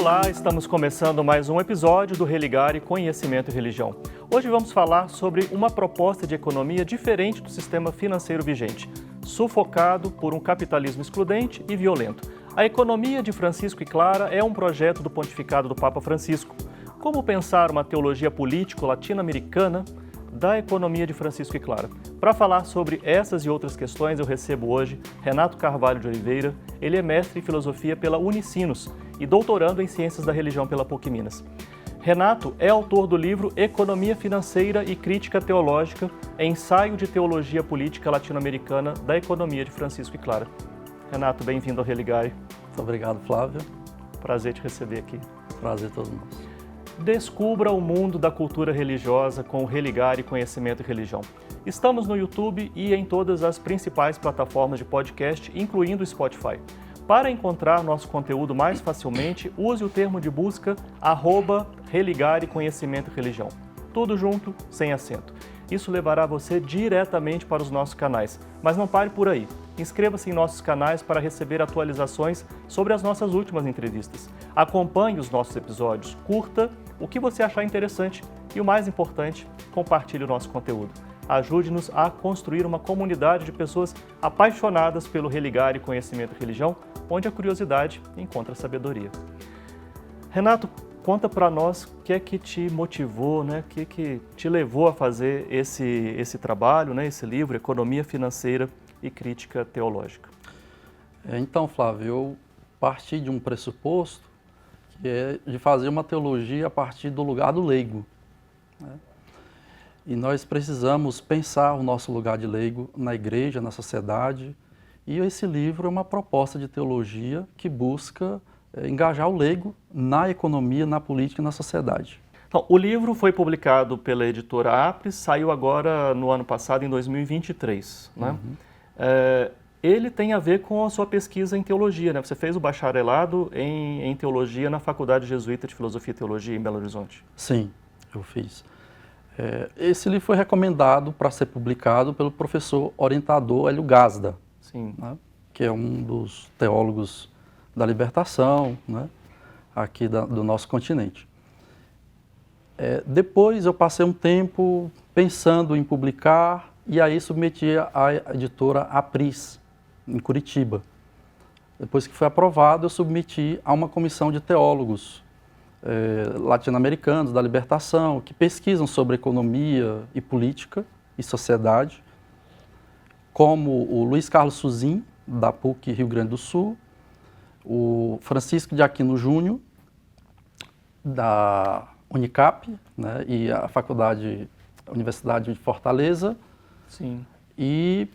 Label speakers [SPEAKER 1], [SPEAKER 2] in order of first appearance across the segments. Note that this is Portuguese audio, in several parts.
[SPEAKER 1] Olá, estamos começando mais um episódio do Religare Conhecimento e Religião. Hoje vamos falar sobre uma proposta de economia diferente do sistema financeiro vigente, sufocado por um capitalismo excludente e violento. A economia de Francisco e Clara é um projeto do pontificado do Papa Francisco. Como pensar uma teologia político-latino-americana da economia de Francisco e Clara? Para falar sobre essas e outras questões, eu recebo hoje Renato Carvalho de Oliveira. Ele é mestre em filosofia pela Unicinos e doutorando em ciências da religião pela PUC Minas. Renato é autor do livro Economia Financeira e Crítica Teológica, ensaio de teologia política latino-americana da economia de Francisco e Clara. Renato, bem-vindo ao Religare.
[SPEAKER 2] Muito obrigado, Flávio.
[SPEAKER 1] Prazer te receber aqui.
[SPEAKER 2] Prazer todo nosso.
[SPEAKER 1] Descubra o mundo da cultura religiosa com o Religare Conhecimento e Religião. Estamos no YouTube e em todas as principais plataformas de podcast, incluindo o Spotify. Para encontrar nosso conteúdo mais facilmente, use o termo de busca @Religare Conhecimento e Religião. Tudo junto, sem acento. Isso levará você diretamente para os nossos canais. Mas não pare por aí. Inscreva-se em nossos canais para receber atualizações sobre as nossas últimas entrevistas. Acompanhe os nossos episódios, curta o que você achar interessante e, o mais importante, compartilhe o nosso conteúdo. Ajude-nos a construir uma comunidade de pessoas apaixonadas pelo Religare Conhecimento e Religião, onde a curiosidade encontra sabedoria. Renato, conta para nós o que é que te motivou, o que te levou a fazer esse trabalho, esse livro, Economia Financeira e Crítica Teológica.
[SPEAKER 2] Então, Flávio, eu parti de um pressuposto que é de fazer uma teologia a partir do lugar do leigo, né? E nós precisamos pensar o nosso lugar de leigo na igreja, na sociedade. E esse livro é uma proposta de teologia que busca engajar o leigo na economia, na política e na sociedade.
[SPEAKER 1] Então, o livro foi publicado pela editora Apres, saiu agora no ano passado, em 2023. Né? Ele tem a ver com a sua pesquisa em teologia, né? Você fez o bacharelado em teologia na Faculdade Jesuíta de Filosofia e Teologia em Belo Horizonte.
[SPEAKER 2] Sim, eu fiz. Esse livro foi recomendado para ser publicado pelo professor orientador Hélio Gazda,
[SPEAKER 1] Sim.
[SPEAKER 2] Né, que é um dos teólogos da libertação, né, aqui do nosso continente. Depois eu passei um tempo pensando em publicar e aí submeti à editora Apris, em Curitiba. Depois que foi aprovado, eu submeti a uma comissão de teólogos latino-americanos da libertação, que pesquisam sobre economia e política e sociedade, como o Luiz Carlos Suzin, da PUC Rio Grande do Sul, o Francisco de Aquino Júnior, da Unicap, né, e a Universidade de Fortaleza,
[SPEAKER 1] Sim.
[SPEAKER 2] e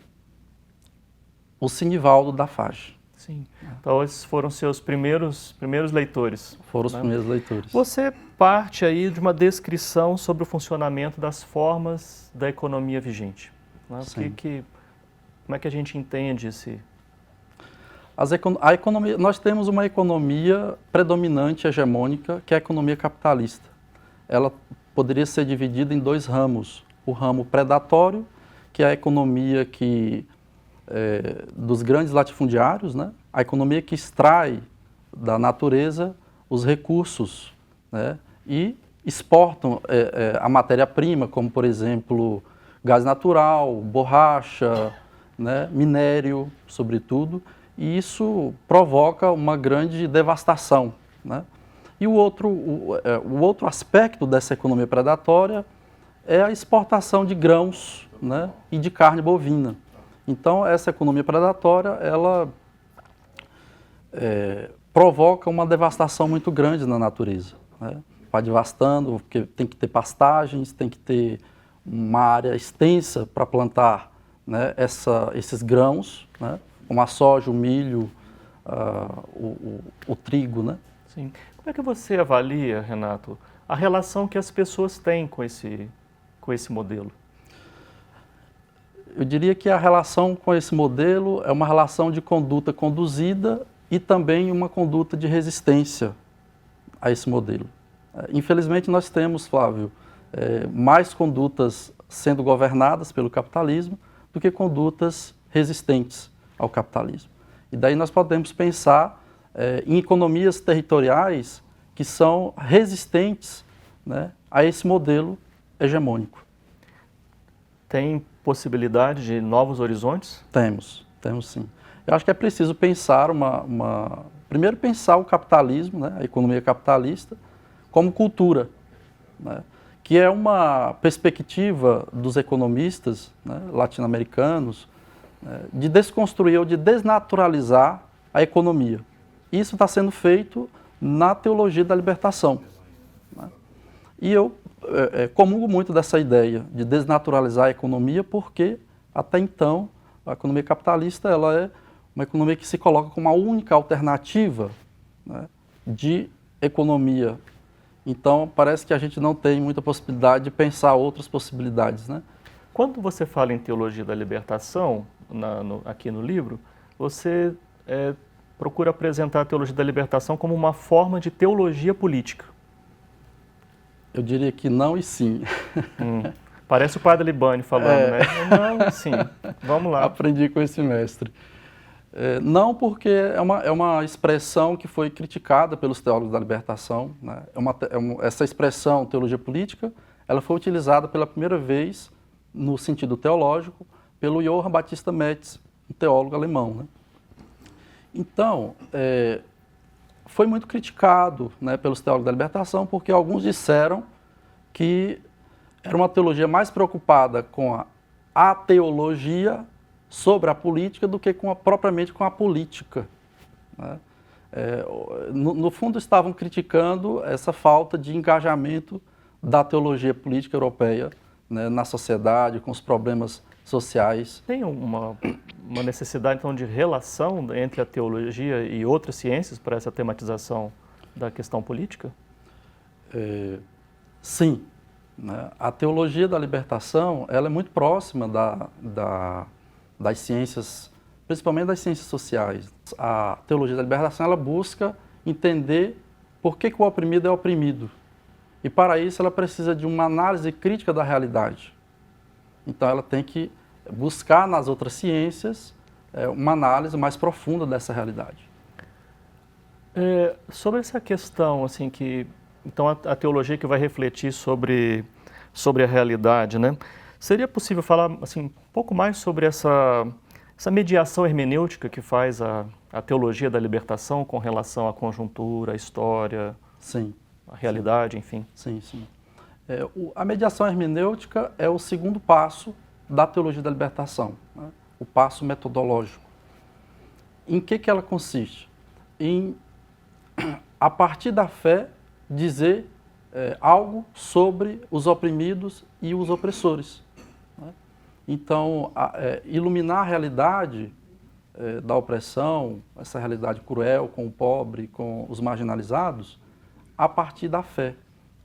[SPEAKER 2] o Sinivaldo da FAGE.
[SPEAKER 1] Sim. Então, esses foram seus primeiros leitores.
[SPEAKER 2] Foram os primeiros leitores.
[SPEAKER 1] Você parte aí de uma descrição sobre o funcionamento das formas da economia vigente. Né? Como é que a gente entende esse...
[SPEAKER 2] A economia, nós temos uma economia predominante, hegemônica, que é a economia capitalista. Ela poderia ser dividida em dois ramos. O ramo predatório, que é a economia dos grandes latifundiários, né? A economia que extrai da natureza os recursos, né? E exportam a matéria-prima, como, por exemplo, gás natural, borracha, né? Minério, sobretudo, e isso provoca uma grande devastação, né? E o outro aspecto dessa economia predatória é a exportação de grãos, né? E de carne bovina. Então, essa economia predatória, ela provoca uma devastação muito grande na natureza, né? Vai devastando, porque tem que ter pastagens, tem que ter uma área extensa para plantar, né, esses grãos, né, como a soja, o milho, o trigo, né?
[SPEAKER 1] Sim. Como é que você avalia, Renato, a relação que as pessoas têm com esse modelo?
[SPEAKER 2] Eu diria que a relação com esse modelo é uma relação de conduta conduzida e também uma conduta de resistência a esse modelo. Infelizmente, nós temos, Flávio, mais condutas sendo governadas pelo capitalismo do que condutas resistentes ao capitalismo. E daí nós podemos pensar em economias territoriais que são resistentes, né, a esse modelo hegemônico.
[SPEAKER 1] Tem possibilidade de novos horizontes?
[SPEAKER 2] Temos sim. Eu acho que é preciso pensar primeiro pensar o capitalismo, né, a economia capitalista, como cultura, né, que é uma perspectiva dos economistas, né, latino-americanos, né, de desconstruir ou de desnaturalizar a economia. Isso está sendo feito na teologia da libertação, né? E eu comungo muito dessa ideia de desnaturalizar a economia, porque até então a economia capitalista ela é uma economia que se coloca como a única alternativa, né, de economia. Então parece que a gente não tem muita possibilidade de pensar outras possibilidades, né?
[SPEAKER 1] Quando você fala em teologia da libertação, aqui no livro, você procura apresentar a teologia da libertação como uma forma de teologia política.
[SPEAKER 2] Eu diria que não e sim.
[SPEAKER 1] Parece o padre Libani falando, né? Não e sim. Vamos lá.
[SPEAKER 2] Aprendi com esse mestre. Não, porque é uma expressão que foi criticada pelos teólogos da libertação, né? Essa expressão, teologia política, ela foi utilizada pela primeira vez, no sentido teológico, pelo Johann Baptista Metz, um teólogo alemão, né? Então, foi muito criticado, né, pelos teólogos da libertação, porque alguns disseram que era uma teologia mais preocupada com a ateologia sobre a política do que propriamente com a política, né? No fundo, estavam criticando essa falta de engajamento da teologia política europeia, né, na sociedade, com os problemas sociais.
[SPEAKER 1] Tem uma necessidade, então, de relação entre a teologia e outras ciências para essa tematização da questão política?
[SPEAKER 2] Sim, né? A teologia da libertação ela é muito próxima das ciências, principalmente das ciências sociais. A teologia da libertação ela busca entender por que o oprimido é oprimido. E para isso ela precisa de uma análise crítica da realidade. Então ela tem que buscar nas outras ciências uma análise mais profunda dessa realidade.
[SPEAKER 1] Sobre essa questão, assim, então a teologia que vai refletir sobre a realidade, né? Seria possível falar assim, um pouco mais sobre essa mediação hermenêutica que faz a teologia da libertação com relação à conjuntura, à história,
[SPEAKER 2] sim,
[SPEAKER 1] à realidade, enfim?
[SPEAKER 2] Sim. A mediação hermenêutica é o segundo passo da teologia da libertação, né? O passo metodológico. Em que ela consiste? Em, a partir da fé, dizer algo sobre os oprimidos e os opressores, né? Então, iluminar a realidade da opressão, essa realidade cruel com o pobre, com os marginalizados, a partir da fé.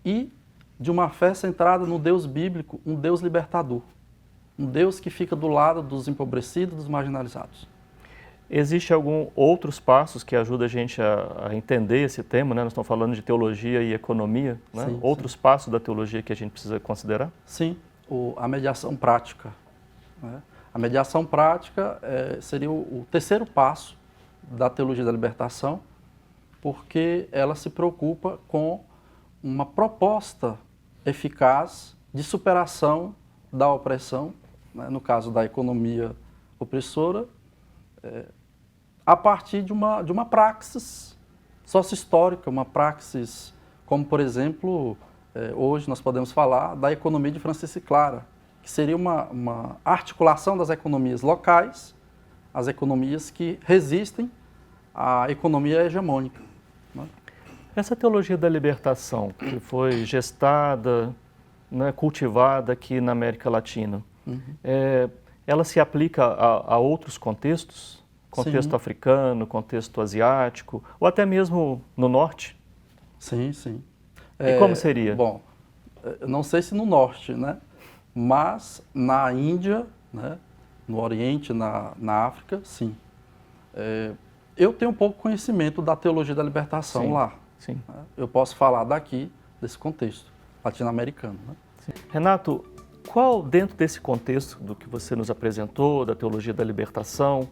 [SPEAKER 2] E de uma fé centrada no Deus bíblico, um Deus libertador. Um Deus que fica do lado dos empobrecidos, dos marginalizados.
[SPEAKER 1] Existe algum outros passos que ajudam a gente a entender esse tema, né? Nós estamos falando de teologia e economia, né?
[SPEAKER 2] Sim,
[SPEAKER 1] outros passos da teologia que a gente precisa considerar?
[SPEAKER 2] Sim, a mediação prática, né? A mediação prática seria o terceiro passo da teologia da libertação, porque ela se preocupa com uma proposta eficaz de superação da opressão, né, no caso da economia opressora, a partir de uma praxis sócio-histórica, uma praxis como, por exemplo, hoje nós podemos falar da economia de Francis e Clara, que seria uma articulação das economias locais, as economias que resistem à economia hegemônica, né?
[SPEAKER 1] Essa teologia da libertação, que foi gestada, né, cultivada aqui na América Latina, ela se aplica a outros contextos? Contexto
[SPEAKER 2] Sim.
[SPEAKER 1] africano, contexto asiático, ou até mesmo no norte?
[SPEAKER 2] Sim, sim.
[SPEAKER 1] E como seria?
[SPEAKER 2] Bom, não sei se no norte, né? Mas na Índia, né? No Oriente, na África, sim. Eu tenho um pouco conhecimento da teologia da libertação
[SPEAKER 1] Sim,
[SPEAKER 2] lá.
[SPEAKER 1] sim.
[SPEAKER 2] Eu posso falar daqui, desse contexto latino-americano, né?
[SPEAKER 1] Renato, qual, dentro desse contexto do que você nos apresentou, da teologia da libertação,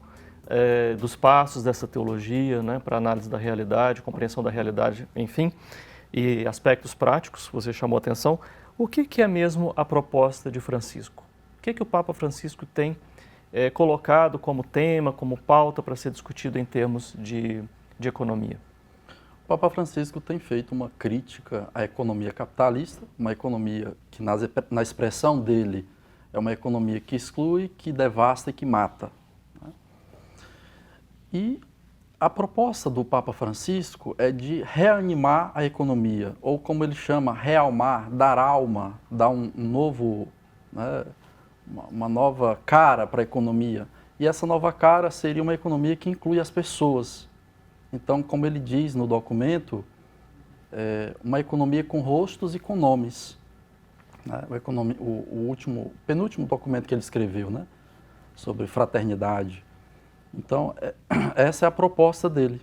[SPEAKER 1] dos passos dessa teologia, né, para análise da realidade, compreensão da realidade, enfim, e aspectos práticos, você chamou a atenção. O que é mesmo a proposta de Francisco? O que o Papa Francisco tem colocado como tema, como pauta para ser discutido em termos de economia?
[SPEAKER 2] O Papa Francisco tem feito uma crítica à economia capitalista, uma economia que, na expressão dele, é uma economia que exclui, que devasta e que mata. E a proposta do Papa Francisco é de reanimar a economia, ou como ele chama, realmar, dar alma, dar um novo, né, uma nova cara para a economia. E essa nova cara seria uma economia que inclui as pessoas. Então, como ele diz no documento, uma economia com rostos e com nomes. Né? O penúltimo documento que ele escreveu, né, sobre fraternidade. Então, essa é a proposta dele.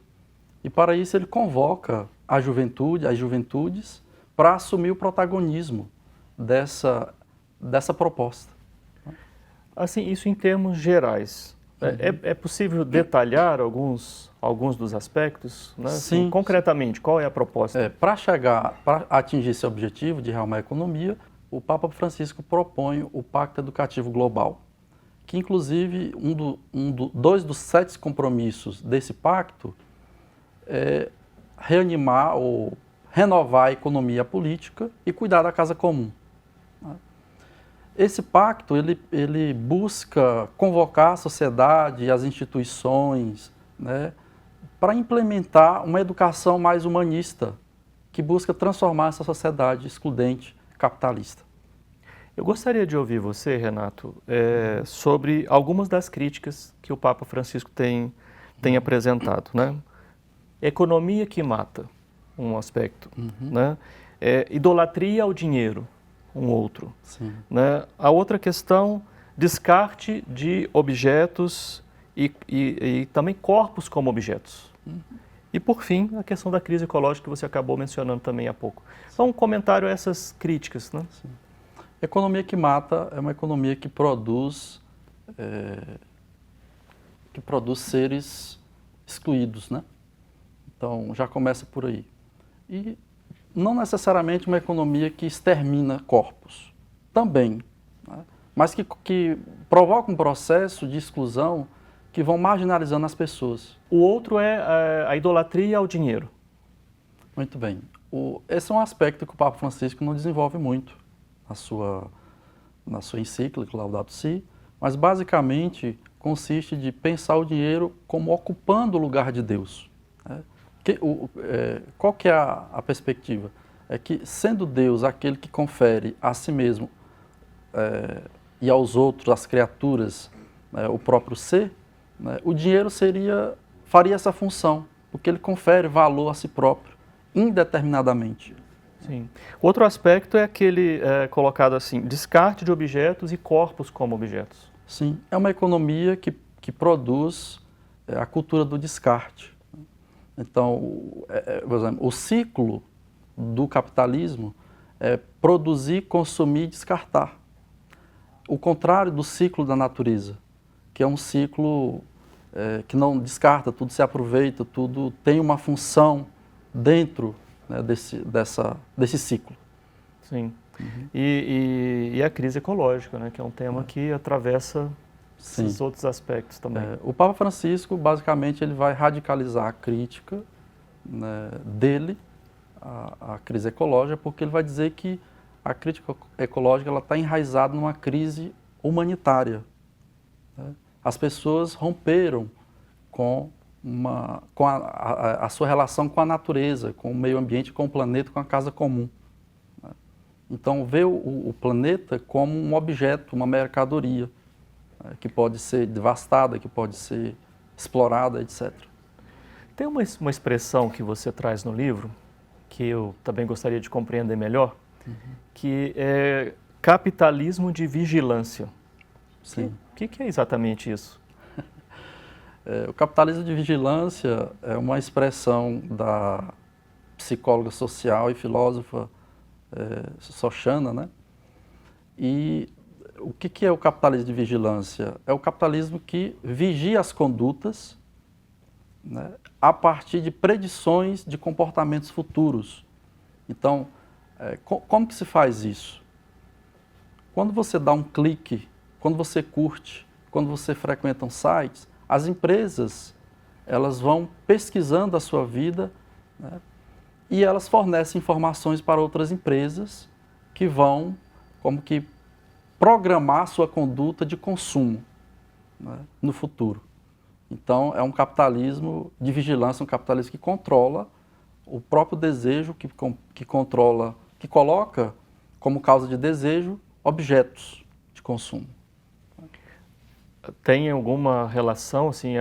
[SPEAKER 2] E para isso ele convoca a juventude, as juventudes, para assumir o protagonismo dessa proposta.
[SPEAKER 1] Assim, isso em termos gerais. É possível detalhar alguns dos aspectos? Né?
[SPEAKER 2] Sim.
[SPEAKER 1] Assim, concretamente, qual é a proposta?
[SPEAKER 2] Para atingir esse objetivo de realmar a economia, o Papa Francisco propõe o Pacto Educativo Global, que inclusive dois dos 7 compromissos desse pacto é reanimar ou renovar a economia política e cuidar da casa comum. Esse pacto ele busca convocar a sociedade e as instituições, né, para implementar uma educação mais humanista, que busca transformar essa sociedade excludente, capitalista.
[SPEAKER 1] Eu gostaria de ouvir você, Renato, sobre algumas das críticas que o Papa Francisco tem apresentado. Né? Economia que mata, um aspecto. Né? Idolatria ao dinheiro, um outro.
[SPEAKER 2] Sim.
[SPEAKER 1] Né? A outra questão, descarte de objetos e também corpos como objetos. E, por fim, a questão da crise ecológica que você acabou mencionando também há pouco. Então, um comentário a essas críticas. Né?
[SPEAKER 2] Sim. Economia que mata é uma economia que produz seres excluídos, né? Então, já começa por aí. E não necessariamente uma economia que extermina corpos, também, né? Mas que provoca um processo de exclusão que vão marginalizando as pessoas.
[SPEAKER 1] O outro é a idolatria ao dinheiro.
[SPEAKER 2] Muito bem. Esse é um aspecto que o Papa Francisco não desenvolve muito na sua encíclica, Laudato Si, mas basicamente consiste de pensar o dinheiro como ocupando o lugar de Deus. Né? Qual que é a perspectiva? É que, sendo Deus aquele que confere a si mesmo e aos outros, às criaturas, o próprio ser, né, o dinheiro faria essa função, porque ele confere valor a si próprio, indeterminadamente.
[SPEAKER 1] Sim. Outro aspecto é aquele colocado assim, descarte de objetos e corpos como objetos.
[SPEAKER 2] Sim, é uma economia que produz a cultura do descarte. Então, por exemplo, o ciclo do capitalismo é produzir, consumir e descartar. O contrário do ciclo da natureza, que é um ciclo que não descarta, tudo se aproveita, tudo tem uma função dentro, né, desse ciclo.
[SPEAKER 1] Sim. E a crise ecológica, né, que é um tema que atravessa esses outros aspectos também.
[SPEAKER 2] O Papa Francisco, basicamente, ele vai radicalizar a crítica, né, dele à crise ecológica, porque ele vai dizer que a crítica ecológica está enraizada numa crise humanitária. Né? As pessoas romperam com a sua relação com a natureza, com o meio ambiente, com o planeta, com a casa comum. Né? Então, vê o planeta como um objeto, uma mercadoria, que pode ser devastada, que pode ser explorada, etc.
[SPEAKER 1] Tem uma expressão que você traz no livro, que eu também gostaria de compreender melhor, que é capitalismo de vigilância.
[SPEAKER 2] Sim.
[SPEAKER 1] O que é exatamente isso?
[SPEAKER 2] O capitalismo de vigilância é uma expressão da psicóloga social e filósofa Shoshana, né? E que é o capitalismo de vigilância? É o capitalismo que vigia as condutas, né, a partir de predições de comportamentos futuros. Então, como que se faz isso? Quando você dá um clique, quando você curte, quando você frequenta um site, as empresas elas vão pesquisando a sua vida, né, e elas fornecem informações para outras empresas que vão como que programar a sua conduta de consumo, né, no futuro. Então, é um capitalismo de vigilância, um capitalismo que controla o próprio desejo, que controla, que coloca como causa de desejo objetos de consumo.
[SPEAKER 1] Tem alguma relação, assim,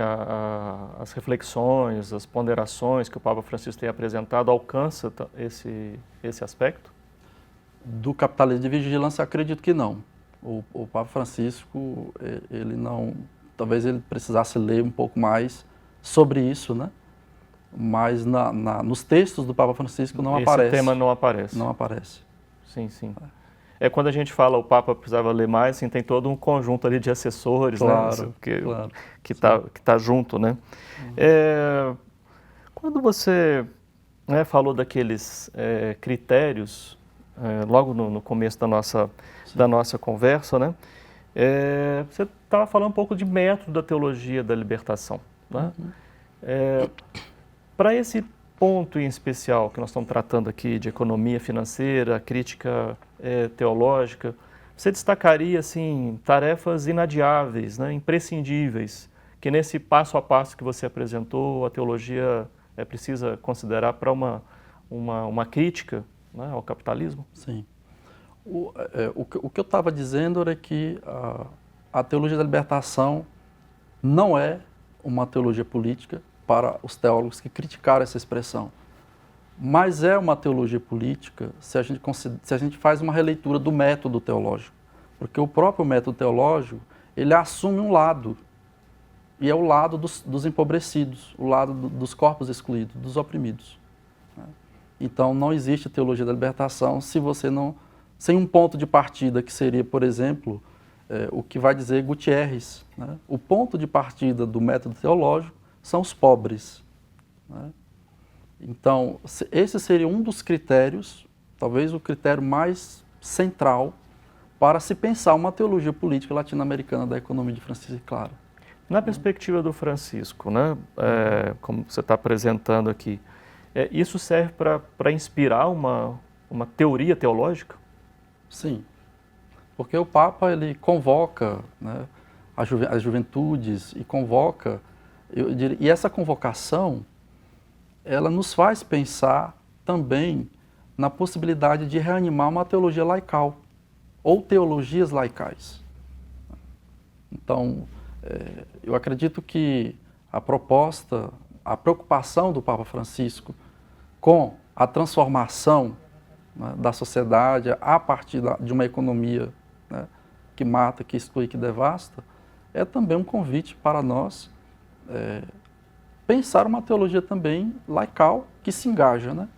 [SPEAKER 1] as reflexões, as ponderações que o Papa Francisco tem apresentado alcança esse aspecto?
[SPEAKER 2] Do capitalismo de vigilância, acredito que não. O Papa Francisco, ele não... Talvez ele precisasse ler um pouco mais sobre isso, né? Mas nos textos do Papa Francisco não aparece.
[SPEAKER 1] Esse tema não aparece?
[SPEAKER 2] Não aparece.
[SPEAKER 1] Sim, sim. Quando a gente fala o Papa precisava ler mais, assim, tem todo um conjunto ali de assessores,
[SPEAKER 2] claro,
[SPEAKER 1] né?
[SPEAKER 2] Claro.
[SPEAKER 1] Que tá junto, né? Quando você, né, falou daqueles critérios, logo no começo da nossa conversa, né? Você estava falando um pouco de método da teologia da libertação, né? Para esse ponto em especial que nós estamos tratando aqui de economia financeira, crítica teológica, você destacaria assim tarefas inadiáveis, né, imprescindíveis, que nesse passo a passo que você apresentou a teologia precisa considerar para uma crítica, né, ao capitalismo?
[SPEAKER 2] Sim. O que eu estava dizendo era que a teologia da libertação não é uma teologia política para os teólogos que criticaram essa expressão, mas é uma teologia política se a gente faz uma releitura do método teológico, porque o próprio método teológico ele assume um lado, e é o lado dos empobrecidos, o lado dos corpos excluídos, dos oprimidos. Então não existe teologia da libertação sem um ponto de partida que seria, por exemplo, o que vai dizer Gutierrez, né? O ponto de partida do método teológico são os pobres, né? Então, esse seria um dos critérios, talvez o critério mais central para se pensar uma teologia política latino-americana da economia de Francisco de Clara.
[SPEAKER 1] Na perspectiva do Francisco, né? Como você está apresentando aqui, isso serve para inspirar uma teoria teológica?
[SPEAKER 2] Sim, porque o Papa ele convoca, né, as juventudes e convoca, e essa convocação ela nos faz pensar também na possibilidade de reanimar uma teologia laical ou teologias laicais. Então, eu acredito que a preocupação do Papa Francisco com a transformação, né, da sociedade a partir de uma economia, né, que mata, que exclui, que devasta, é também um convite para nós pensar uma teologia também laical que se engaja, né?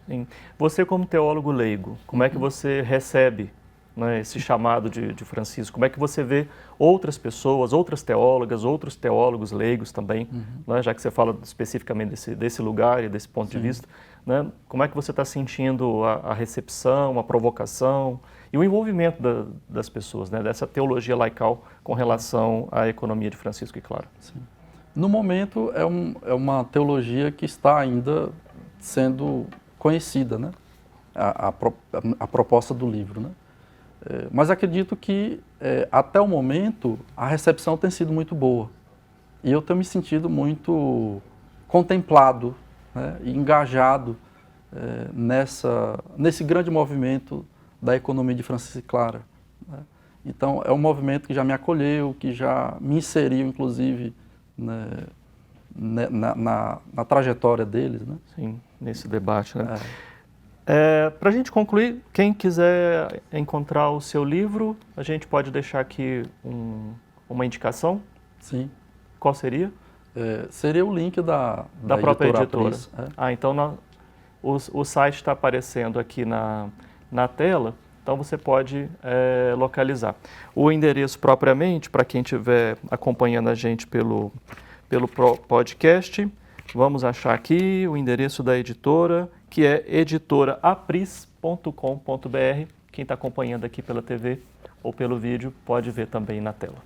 [SPEAKER 1] Sim. Você como teólogo leigo, como é que você recebe, né, esse chamado de Francisco? Como é que você vê outras pessoas, outras teólogas, outros teólogos leigos também, né, já que você fala especificamente desse lugar e desse ponto de vista, né, como é que você está sentindo a recepção, a provocação e o envolvimento das pessoas, né, dessa teologia laical com relação à economia de Francisco de Clara?
[SPEAKER 2] Sim. No momento é uma teologia que está ainda sendo conhecida, né, a proposta do livro, né? Mas acredito que, até o momento, a recepção tem sido muito boa. E eu tenho me sentido muito contemplado, né, e engajado nesse grande movimento da economia de Francisco de Clara, né? Então, é um movimento que já me acolheu, que já me inseriu, inclusive, né, na trajetória deles, né?
[SPEAKER 1] Sim, nesse debate, né? Para a gente concluir, quem quiser encontrar o seu livro, a gente pode deixar aqui uma indicação?
[SPEAKER 2] Sim.
[SPEAKER 1] Qual seria?
[SPEAKER 2] Seria o link da
[SPEAKER 1] própria editora.
[SPEAKER 2] Apris.
[SPEAKER 1] Então o site está aparecendo aqui na tela. Então você pode localizar. O endereço propriamente, para quem estiver acompanhando a gente pelo podcast, vamos achar aqui o endereço da editora, que é editoraapris.com.br. Quem está acompanhando aqui pela TV ou pelo vídeo pode ver também na tela.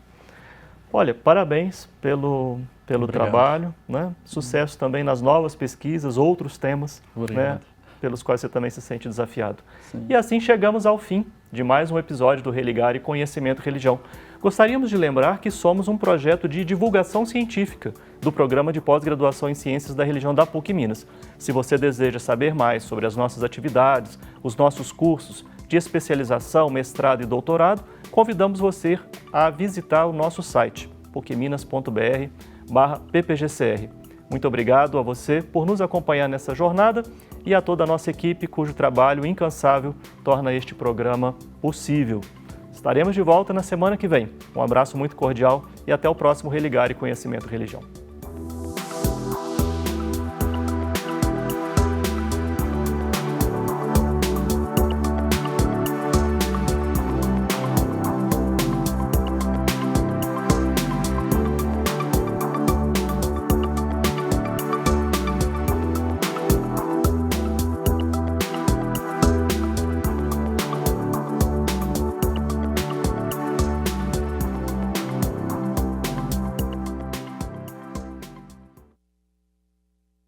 [SPEAKER 1] Olha, parabéns pelo trabalho, né? Sucesso também nas novas pesquisas, outros temas, né? Pelos quais você também se sente desafiado.
[SPEAKER 2] Sim.
[SPEAKER 1] E assim chegamos ao fim de mais um episódio do Religare Conhecimento e Religião. Gostaríamos de lembrar que somos um projeto de divulgação científica do Programa de Pós-Graduação em Ciências da Religião da PUC Minas. Se você deseja saber mais sobre as nossas atividades, os nossos cursos de especialização, mestrado e doutorado, convidamos você a visitar o nosso site, pucminas.br/ppgcr. Muito obrigado a você por nos acompanhar nessa jornada e a toda a nossa equipe cujo trabalho incansável torna este programa possível. Estaremos de volta na semana que vem. Um abraço muito cordial e até o próximo Religare Conhecimento e Religião.